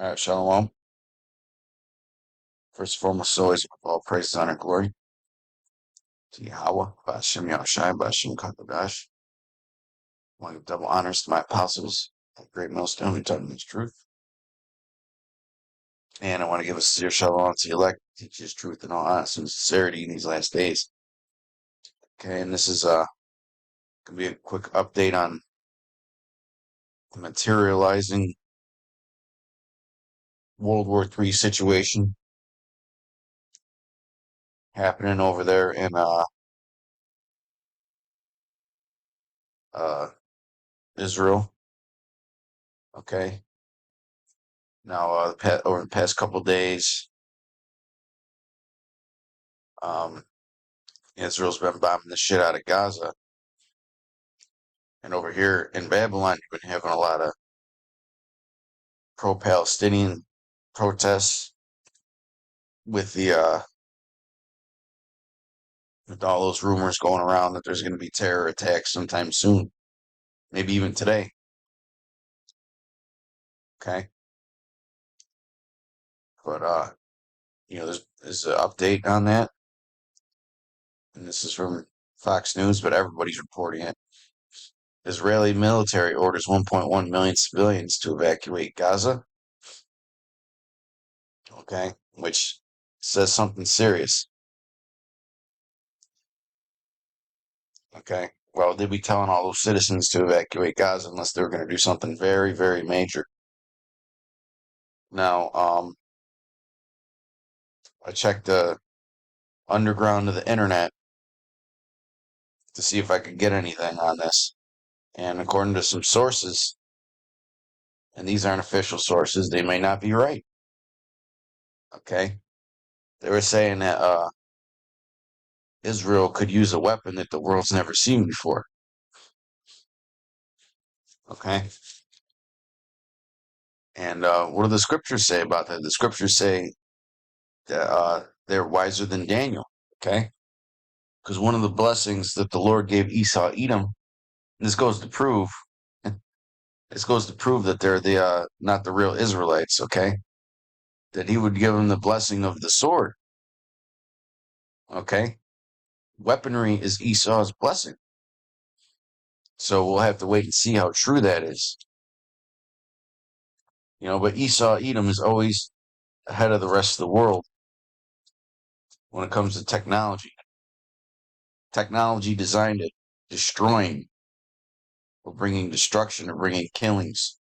All right, Shalom. First and foremost, always all praise, honor, and glory to YAHAWAH, HASHAM, YAHAWASHI, HASHAM, Kakadash. I want to give double honors to my apostles at Great Millstone who taught me his truth. And I want to give a sincere shalom to the elect, teach his truth in all honesty and sincerity in these last days. Okay, and this is going to be a quick update on the materializing World War III situation happening over there in Israel. Okay. Now, over the past couple days, Israel's been bombing the shit out of Gaza. And over here in Babylon, you've been having a lot of pro-Palestinian protests with with all those rumors going around that there's going to be terror attacks sometime soon, maybe even today. Okay. But, there's an update on that. And this is from Fox News, but everybody's reporting it. Israeli military orders 1.1 million civilians to evacuate Gaza. Okay, which says something serious. Okay, well, they'd be telling all those citizens to evacuate Gaza unless they were going to do something very, very major. Now, I checked the underground of the internet to see if I could get anything on this. And according to some sources, and these aren't official sources, they may not be right. Okay, they were saying that Israel could use a weapon that the world's never seen before. Okay, and what do the scriptures say about that? The scriptures say that they're wiser than Daniel. Okay, because one of the blessings that the Lord gave Esau, Edom, and this goes to prove that they're not the real Israelites. Okay, that He would give them the blessing of the sword. Okay, weaponry is Esau's blessing. So we'll have to wait and see how true that is. But Esau, Edom is always ahead of the rest of the world when it comes to technology. Technology designed at destroying or bringing destruction or bringing killings.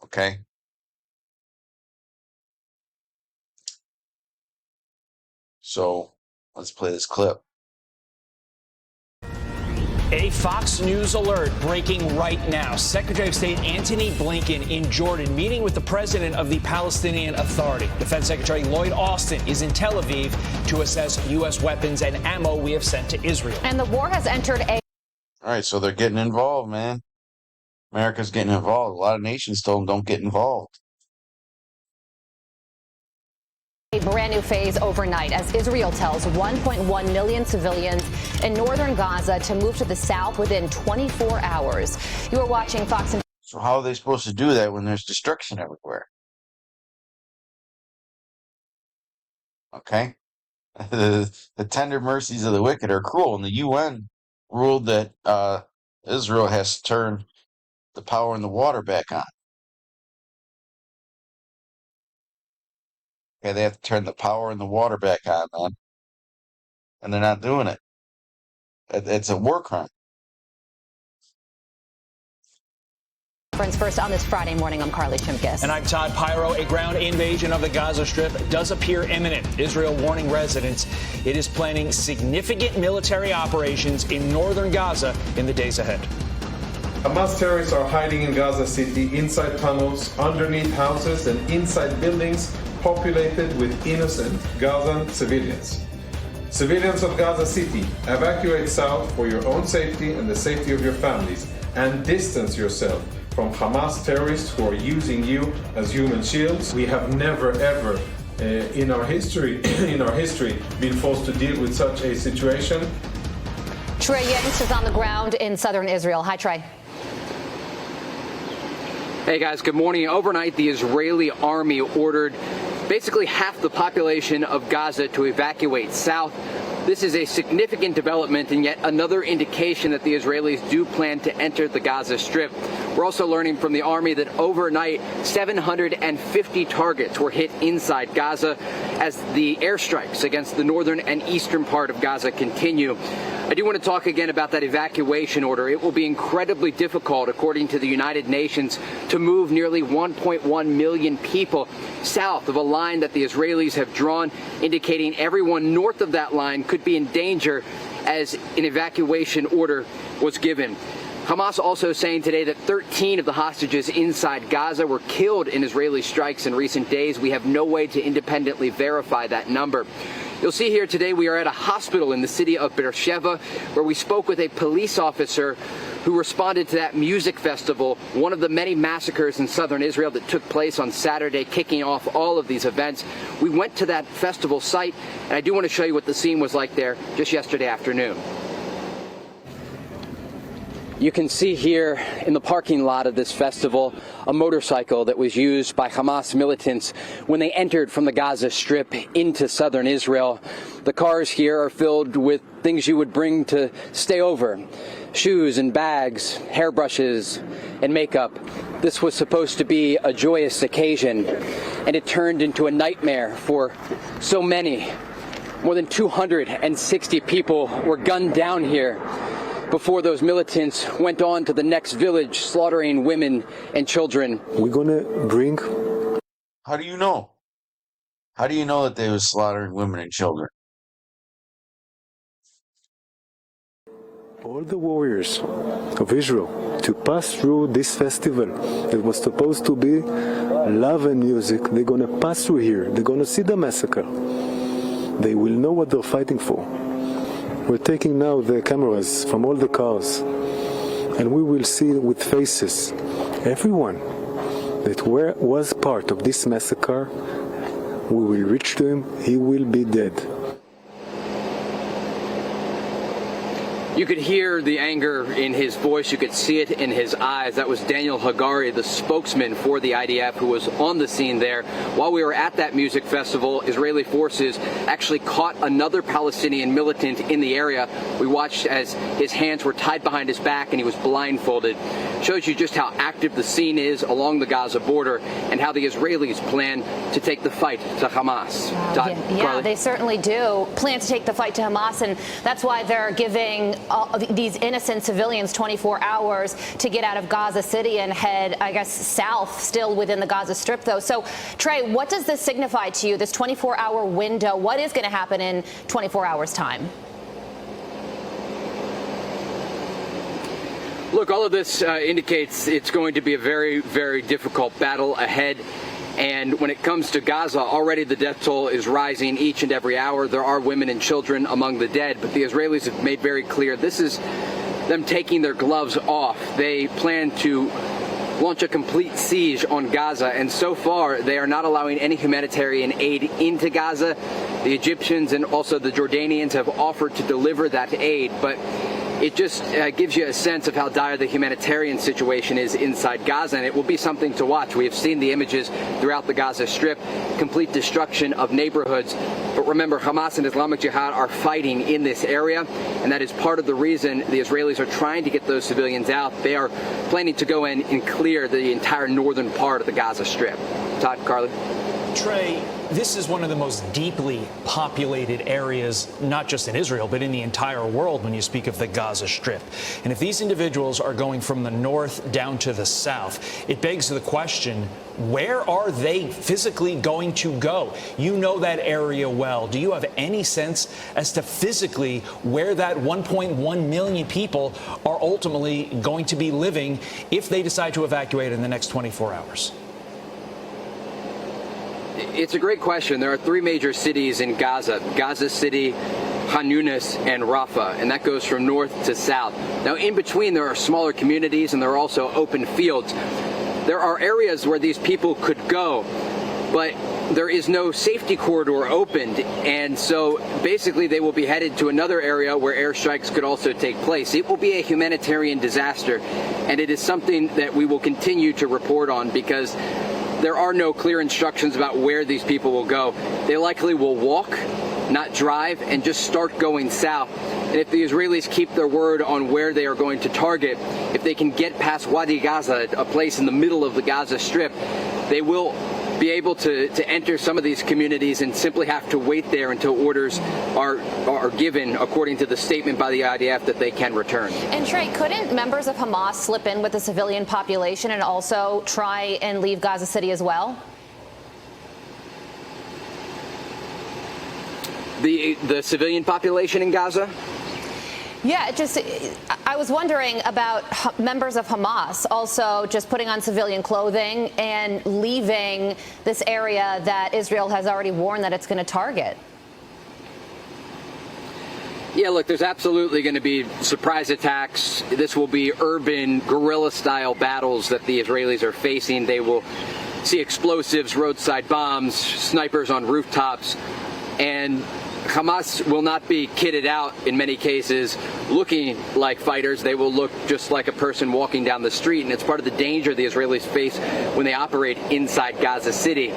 Okay? So let's play this clip. A Fox News alert breaking right now. Secretary of State Antony Blinken in Jordan meeting with the president of the Palestinian Authority. Defense Secretary Lloyd Austin is in Tel Aviv to assess U.S. weapons and ammo we have sent to Israel. And the war has entered a... All right, so they're getting involved, man. America's getting involved. A lot of nations told them don't get involved. A brand new phase overnight as Israel tells 1.1 million civilians in northern Gaza to move to the south within 24 hours. You are watching Fox. So how are they supposed to do that when there's destruction everywhere? Okay? The tender mercies of the wicked are cruel, and the UN ruled that Israel has to turn the power and the water back on. Okay, they have to turn the power and the water back on, man. And they're not doing it. It's a war crime. First on this Friday morning, I'm Carly Chimkis. And I'm Todd Pyro. A ground invasion of the Gaza Strip does appear imminent. Israel warning residents it is planning significant military operations in northern Gaza in the days ahead. Hamas terrorists are hiding in Gaza City, inside tunnels, underneath houses, and inside buildings populated with innocent Gazan civilians. Civilians of Gaza City, evacuate south for your own safety and the safety of your families, and distance yourself from Hamas terrorists who are using you as human shields. We have never ever in our history been forced to deal with such a situation. Trey Yanks is on the ground in southern Israel. Hi, Trey. Hey guys, good morning. Overnight, the Israeli army ordered basically half the population of Gaza to evacuate south. This is a significant development and yet another indication that the Israelis do plan to enter the Gaza Strip. We're also learning from the army that overnight 750 targets were hit inside Gaza as the airstrikes against the northern and eastern part of Gaza continue. I do want to talk again about that evacuation order. It will be incredibly difficult, according to the United Nations, to move nearly 1.1 million people south of a line that the Israelis have drawn, indicating everyone north of that line could be in danger as an evacuation order was given. Hamas also saying today that 13 of the hostages inside Gaza were killed in Israeli strikes in recent days. We have no way to independently verify that number. You'll see here today we are at a hospital in the city of Beersheba where we spoke with a police officer who responded to that music festival, one of the many massacres in southern Israel that took place on Saturday, kicking off all of these events. We went to that festival site, and I do want to show you what the scene was like there just yesterday afternoon. You can see here in the parking lot of this festival a motorcycle that was used by Hamas militants when they entered from the Gaza Strip into southern Israel. The cars here are filled with things you would bring to stay over. Shoes and bags, hairbrushes and makeup. This was supposed to be a joyous occasion, and it turned into a nightmare for so many. More than 260 people were gunned down here before those militants went on to the next village, slaughtering women and children. We're gonna bring... How do you know? How do you know that they was slaughtering women and children? all the warriors of Israel to pass through this festival that was supposed to be love and music. They're going to pass through here. They're going to see the massacre. They will know what they're fighting for. We're taking now the cameras from all the cars, and we will see with faces everyone that was part of this massacre. We will reach to him. He will be dead. You could hear the anger in his voice. You could see it in his eyes. That was Daniel Hagari, the spokesman for the IDF, who was on the scene there. While we were at that music festival, Israeli forces actually caught another Palestinian militant in the area. We watched as his hands were tied behind his back and he was blindfolded. Shows you just how active the scene is along the Gaza border and how the Israelis plan to take the fight to Hamas. Todd, yeah, they certainly do plan to take the fight to Hamas, and that's why they're giving these innocent civilians 24 hours to get out of Gaza City and head, I guess, south, still within the Gaza Strip, though. So, Trey, what does this signify to you, this 24-hour window? What is going to happen in 24 hours' time? Look, all of this indicates it's going to be a very, very difficult battle ahead. And when it comes to Gaza, already the death toll is rising each and every hour. There are women and children among the dead, but the Israelis have made very clear this is them taking their gloves off. They plan to launch a complete siege on Gaza, and so far they are not allowing any humanitarian aid into Gaza. The Egyptians and also the Jordanians have offered to deliver that aid, but it just gives you a sense of how dire the humanitarian situation is inside Gaza, and it will be something to watch. We have seen the images throughout the Gaza Strip, complete destruction of neighborhoods. But remember, Hamas and Islamic Jihad are fighting in this area, and that is part of the reason the Israelis are trying to get those civilians out. They are planning to go in and clear the entire northern part of the Gaza Strip. Todd, Carly. Trey, this is one of the most deeply populated areas, not just in Israel, but in the entire world when you speak of the Gaza Strip. And if these individuals are going from the north down to the south, it begs the question, where are they physically going to go? You know that area well. Do you have any sense as to physically where that 1.1 million people are ultimately going to be living if they decide to evacuate in the next 24 hours? It's a great question. There are three major cities in Gaza: Gaza City, Khan Yunis, and Rafah, and that goes from north to south. Now, in between, there are smaller communities, and there are also open fields. There are areas where these people could go, but there is no safety corridor opened, and so basically they will be headed to another area where airstrikes could also take place. It will be a humanitarian disaster, and it is something that we will continue to report on because there are no clear instructions about where these people will go. They likely will walk, not drive, and just start going south. And if the Israelis keep their word on where they are going to target, if they can get past Wadi Gaza, a place in the middle of the Gaza Strip, they will be able to enter some of these communities and simply have to wait there until orders are given according to the statement by the IDF that they can return. And Trey, couldn't members of Hamas slip in with the civilian population and also try and leave Gaza City as well? The civilian population in Gaza? Yeah, I was wondering about members of Hamas also just putting on civilian clothing and leaving this area that Israel has already warned that it's going to target. Yeah, look, there's absolutely going to be surprise attacks. This will be urban guerrilla-style battles that the Israelis are facing. They will see explosives, roadside bombs, snipers on rooftops, and Hamas will not be kitted out in many cases looking like fighters. They will look just like a person walking down the street, and it's part of the danger the Israelis face when they operate inside Gaza City.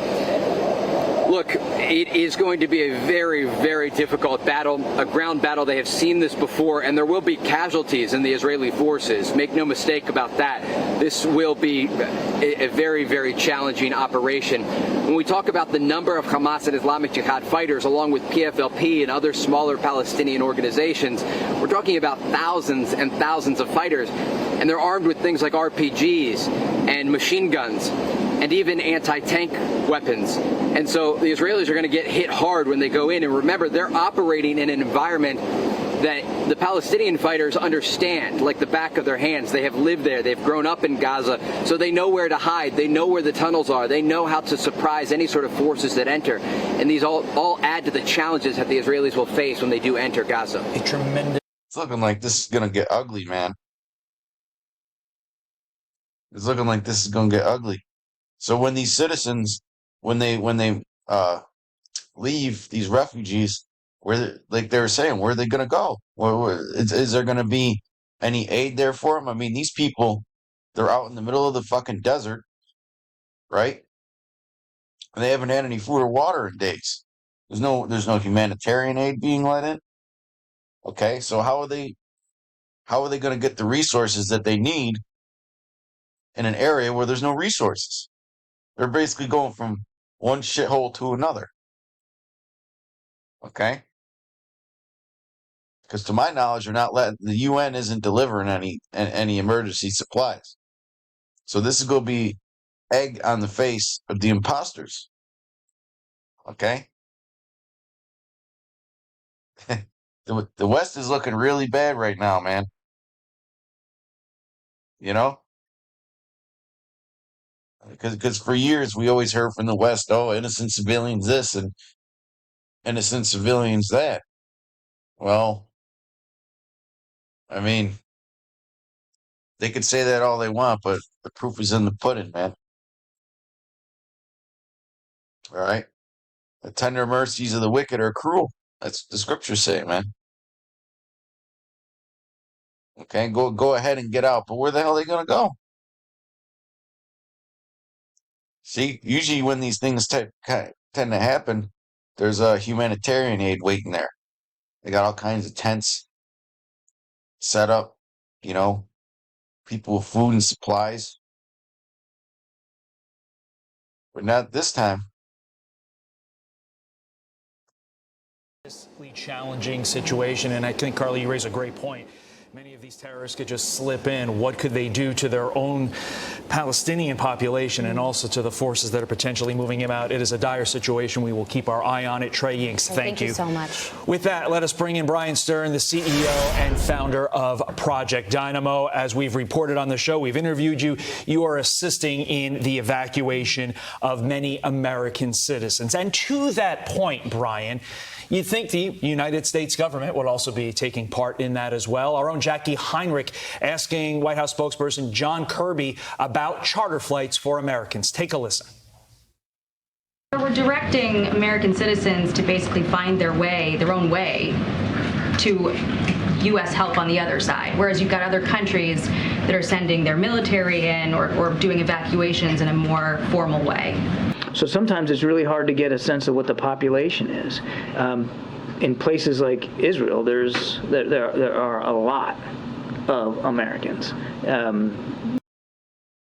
Look, it is going to be a very, very difficult battle, a ground battle. They have seen this before, and there will be casualties in the Israeli forces. Make no mistake about that. This will be a very, very challenging operation. When we talk about the number of Hamas and Islamic Jihad fighters, along with PFLP and other smaller Palestinian organizations, we're talking about thousands and thousands of fighters, and they're armed with things like RPGs and machine guns and even anti-tank weapons. And so the Israelis are going to get hit hard when they go in. And remember, they're operating in an environment that the Palestinian fighters understand like the back of their hands. They have lived there. They've grown up in Gaza. So they know where to hide. They know where the tunnels are. They know how to surprise any sort of forces that enter. And these all add to the challenges that the Israelis will face when they do enter Gaza. It's looking like this is going to get ugly, man. It's looking like this is going to get ugly. So when these citizens, when they leave, these refugees, like they were saying, where are they going to go? Is there going to be any aid there for them? I mean, these people, they're out in the middle of the fucking desert, right? And they haven't had any food or water in days. There's no humanitarian aid being let in. Okay, so how are they going to get the resources that they need in an area where there's no resources? They're basically going from one shithole to another. Okay? Because to my knowledge, the UN isn't delivering any emergency supplies. So this is going to be egg on the face of the imposters. Okay? The West is looking really bad right now, man. You know? Because for years we always heard from the West, oh, innocent civilians this and innocent civilians that. Well, I mean, they could say that all they want, but the proof is in the pudding, man. All right? The tender mercies of the wicked are cruel. That's what the scriptures say, man. Okay, go ahead and get out, but where the hell are they going to go? See, usually when these things tend to happen, there's a humanitarian aid waiting there. They got all kinds of tents set up, people with food and supplies. But not this time. Challenging situation, and I think, Carly, you raise a great point. Many of these terrorists could just slip in. What could they do to their own Palestinian population and also to the forces that are potentially moving him out? It is a dire situation. We will keep our eye on it. Trey Yinks, thank you so much. With that, let us bring in Brian Stern, the CEO and founder of Project Dynamo. As we've reported on the show, we've interviewed you. You are assisting in the evacuation of many American citizens. And to that point, Brian, you'd think the United States government would also be taking part in that as well. Our own Jackie Heinrich asking White House spokesperson John Kirby about charter flights for Americans. Take a listen. We're directing American citizens to basically find their way, their own way, to U.S. help on the other side, whereas you've got other countries that are sending their military in or doing evacuations in a more formal way. So sometimes it's really hard to get a sense of what the population is. In places like Israel, there are a lot of Americans.